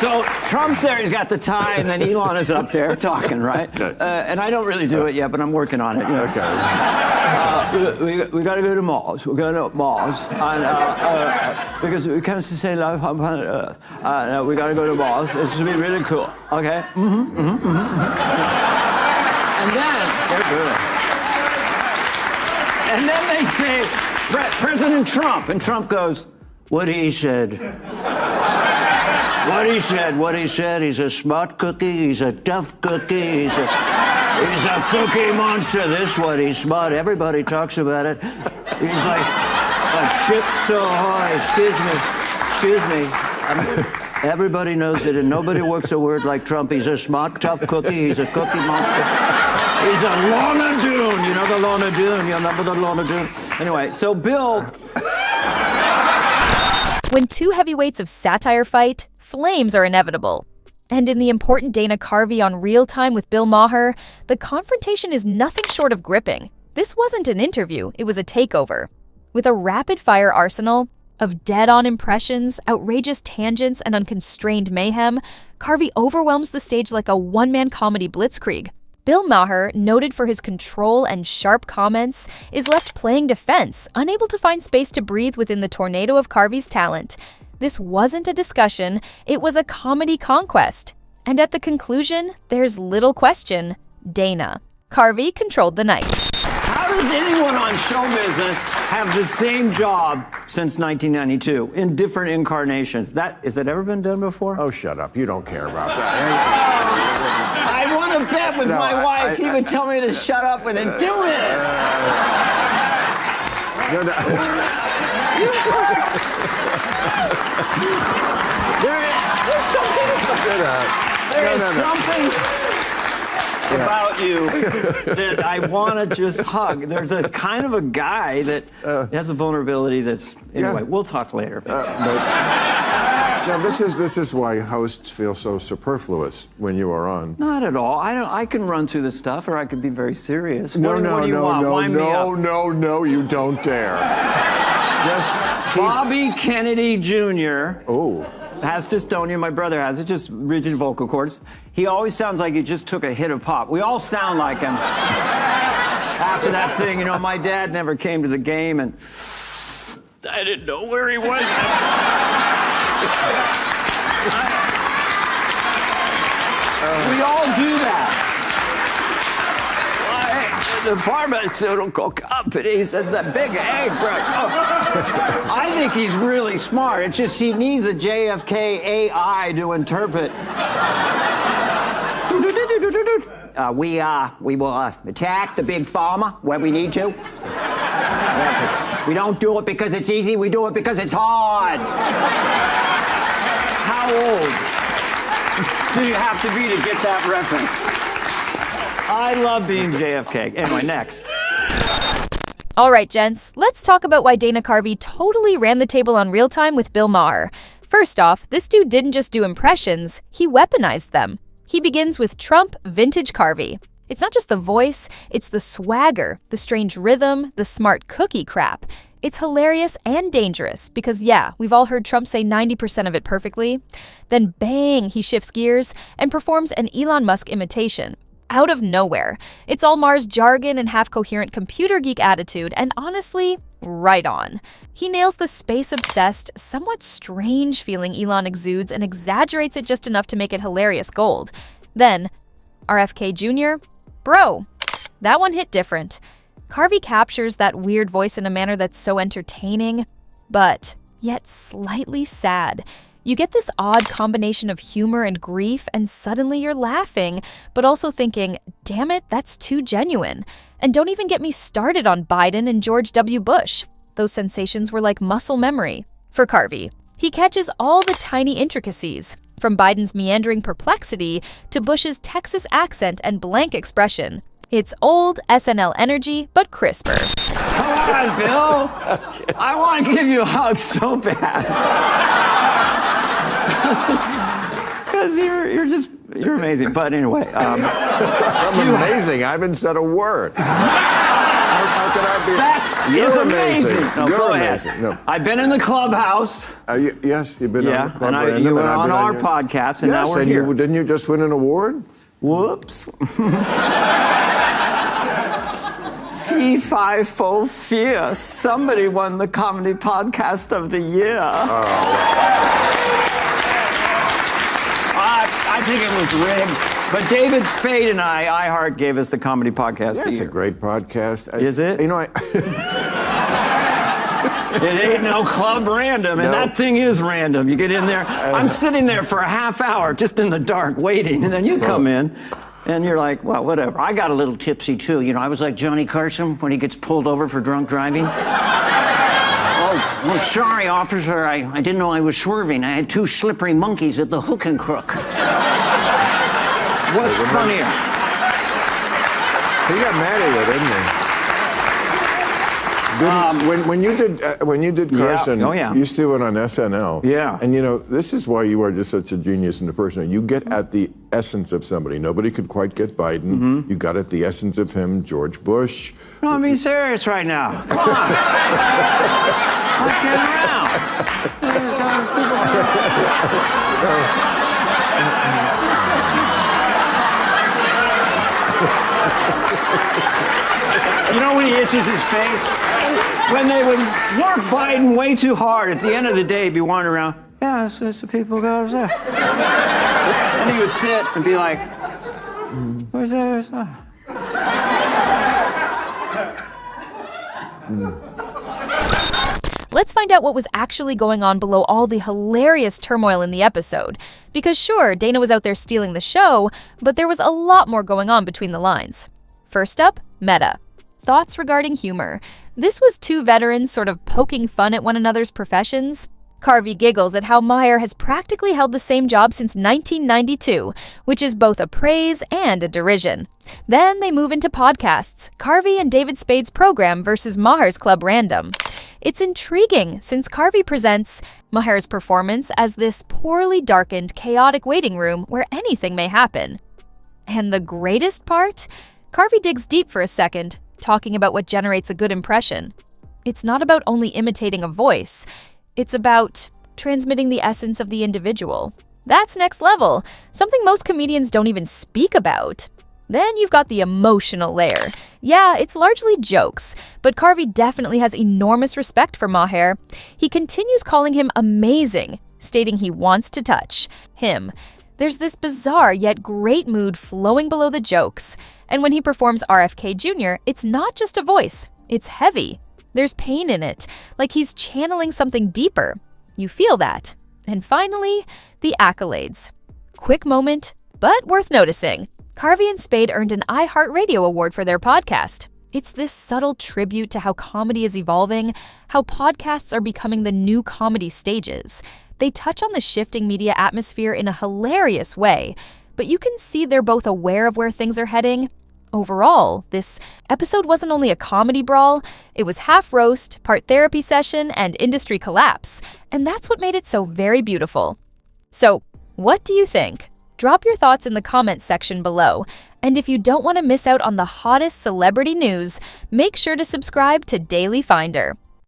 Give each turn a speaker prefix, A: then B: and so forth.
A: So Trump's there, he's got the tie, and then Elon is up there talking, right?
B: Okay.
A: And I don't really do it yet, but I'm working on it. You know?
B: Okay.
A: We got to go to Mars. We're going to Mars. And, because we can't sustain life on planet Earth. We got to go to Mars. It's going to be really cool. Okay? And then, they're good. And then they say, President Trump. And Trump goes, what he said. What he said. He's a smart cookie. He's a tough cookie. He's a cookie monster. This one, he's smart. Everybody talks about it. He's like ship so high. Excuse me. Everybody knows it, and nobody works a word like Trump. He's a smart, tough cookie. He's a cookie monster. He's a Lorna Doone. You know the Lorna Doone? You remember the Lorna Doone? Anyway, so Bill...
C: When two heavyweights of satire fight, flames are inevitable. And in the important Dana Carvey on Real Time with Bill Maher, the confrontation is nothing short of gripping. This wasn't an interview, it was a takeover. With a rapid-fire arsenal of dead-on impressions, outrageous tangents, and unconstrained mayhem, Carvey overwhelms the stage like a one-man comedy blitzkrieg. Bill Maher, noted for his control and sharp comments, is left playing defense, unable to find space to breathe within the tornado of Carvey's talent. This wasn't a discussion, it was a comedy conquest. And at the conclusion, there's little question, Dana. Carvey controlled the night.
A: How does anyone on show business have the same job since 1992 in different incarnations? Has that ever been done before?
B: Oh, shut up. You don't care about that.
A: I want to bet with my wife. He would tell me to shut up and then do it. There's something about you that I want to just hug. There's a kind of a guy that has a vulnerability that's... Anyway, we'll talk later.
B: No, this is why hosts feel so superfluous when you are on.
A: Not at all. I can run through the stuff, or I could be very serious.
B: No,
A: what do you want? Wind me up.
B: No, you don't dare. Just keep...
A: Bobby Kennedy Jr.
B: Oh.
A: has dystonia. My brother has it, just rigid vocal cords. He always sounds like he just took a hit of pop. We all sound like him. After that thing, you know, my dad never came to the game, and I didn't know where he was. We all do that. The pharmaceutical company said the big egg. I think he's really smart. It's just he needs a JFK AI to interpret. We will attack the big pharma when we need to. We don't do it because it's easy. We do it because it's hard. How old do you have to be to get that reference? I love being JFK. Anyway, next.
C: All right, gents, let's talk about why Dana Carvey totally ran the table on Real Time with Bill Maher. First off, this dude didn't just do impressions, he weaponized them. He begins with Trump vintage Carvey. It's not just the voice, it's the swagger, the strange rhythm, the smart cookie crap. It's hilarious and dangerous because, yeah, we've all heard Trump say 90% of it perfectly. Then bang, he shifts gears and performs an Elon Musk imitation. Out of nowhere. It's all Maher's jargon and half-coherent computer geek attitude, and honestly, right on. He nails the space-obsessed, somewhat strange feeling Elon exudes and exaggerates it just enough to make it hilarious gold. Then, RFK Jr., bro, that one hit different. Carvey captures that weird voice in a manner that's so entertaining, but yet slightly sad. You get this odd combination of humor and grief, and suddenly you're laughing, but also thinking, damn it, that's too genuine. And don't even get me started on Biden and George W. Bush. Those sensations were like muscle memory for Carvey. He catches all the tiny intricacies, from Biden's meandering perplexity to Bush's Texas accent and blank expression. It's old SNL energy, but crisper.
A: Come on, Bill. I want to give you a hug so bad. Because you're amazing. But anyway,
B: I'm amazing. I haven't said a word. How could I be?
A: That
B: You're
A: is
B: amazing.
A: amazing. No,
B: You're
A: go
B: amazing.
A: ahead.
B: No.
A: I've been in the clubhouse.
B: Yes, you've been on the club.
A: And you were on our podcast, and
B: yes,
A: now we're
B: and
A: here.
B: didn't you just win an award?
A: Whoops. Fee, fi, fo, fear. Somebody won the Comedy Podcast of the Year. I think it was rigged. But David Spade and iHeart gave us the Comedy Podcast of the
B: It's
A: Year.
B: a great podcast.
A: Is it?
B: You know,
A: It ain't no club random, and
B: No.
A: that thing is random. You get in there. I'm sitting there for a half hour just in the dark waiting, and then you come in, and you're like, well, whatever. I got a little tipsy, too. You know, I was like Johnny Carson when he gets pulled over for drunk driving. Oh, well, sorry, officer. I didn't know I was swerving. I had two slippery monkeys at the hook and crook. What's funnier?
B: he got mad at you, didn't he? When you did Carson,
A: Oh, yeah.
B: you still went on SNL.
A: Yeah.
B: And you know, this is why you are just such a genius in the person. You get at the essence of somebody. Nobody could quite get Biden.
A: Mm-hmm.
B: You got at the essence of him, George Bush.
A: No, I'm being serious right now. Come on. I'm kidding around. You know when he itches his face? When they would work Biden way too hard, at the end of the day, he'd be wandering around, yeah, that's the people goes there. And he would sit and be like, where's that?
C: Let's find out what was actually going on below all the hilarious turmoil in the episode. Because sure, Dana was out there stealing the show, but there was a lot more going on between the lines. First up, meta. Thoughts regarding humor. This was two veterans sort of poking fun at one another's professions. Carvey giggles at how Maher has practically held the same job since 1992, which is both a praise and a derision. Then they move into podcasts, Carvey and David Spade's program versus Maher's Club Random. It's intriguing since Carvey presents Maher's performance as this poorly darkened, chaotic waiting room where anything may happen. And the greatest part? Carvey digs deep for a second, talking about what generates a good impression. It's not about only imitating a voice. It's about transmitting the essence of the individual. That's next level, something most comedians don't even speak about. Then you've got the emotional layer. Yeah, it's largely jokes, but Carvey definitely has enormous respect for Maher. He continues calling him amazing, stating he wants to touch him. There's this bizarre yet great mood flowing below the jokes. And when he performs RFK Jr., it's not just a voice, it's heavy. There's pain in it, like he's channeling something deeper. You feel that. And finally, the accolades. Quick moment, but worth noticing. Carvey and Spade earned an iHeartRadio award for their podcast. It's this subtle tribute to how comedy is evolving, how podcasts are becoming the new comedy stages. They touch on the shifting media atmosphere in a hilarious way, but you can see they're both aware of where things are heading. Overall, this episode wasn't only a comedy brawl, it was half roast, part therapy session, and industry collapse, and that's what made it so very beautiful. So, what do you think? Drop your thoughts in the comments section below, and if you don't want to miss out on the hottest celebrity news, make sure to subscribe to Daily Finder.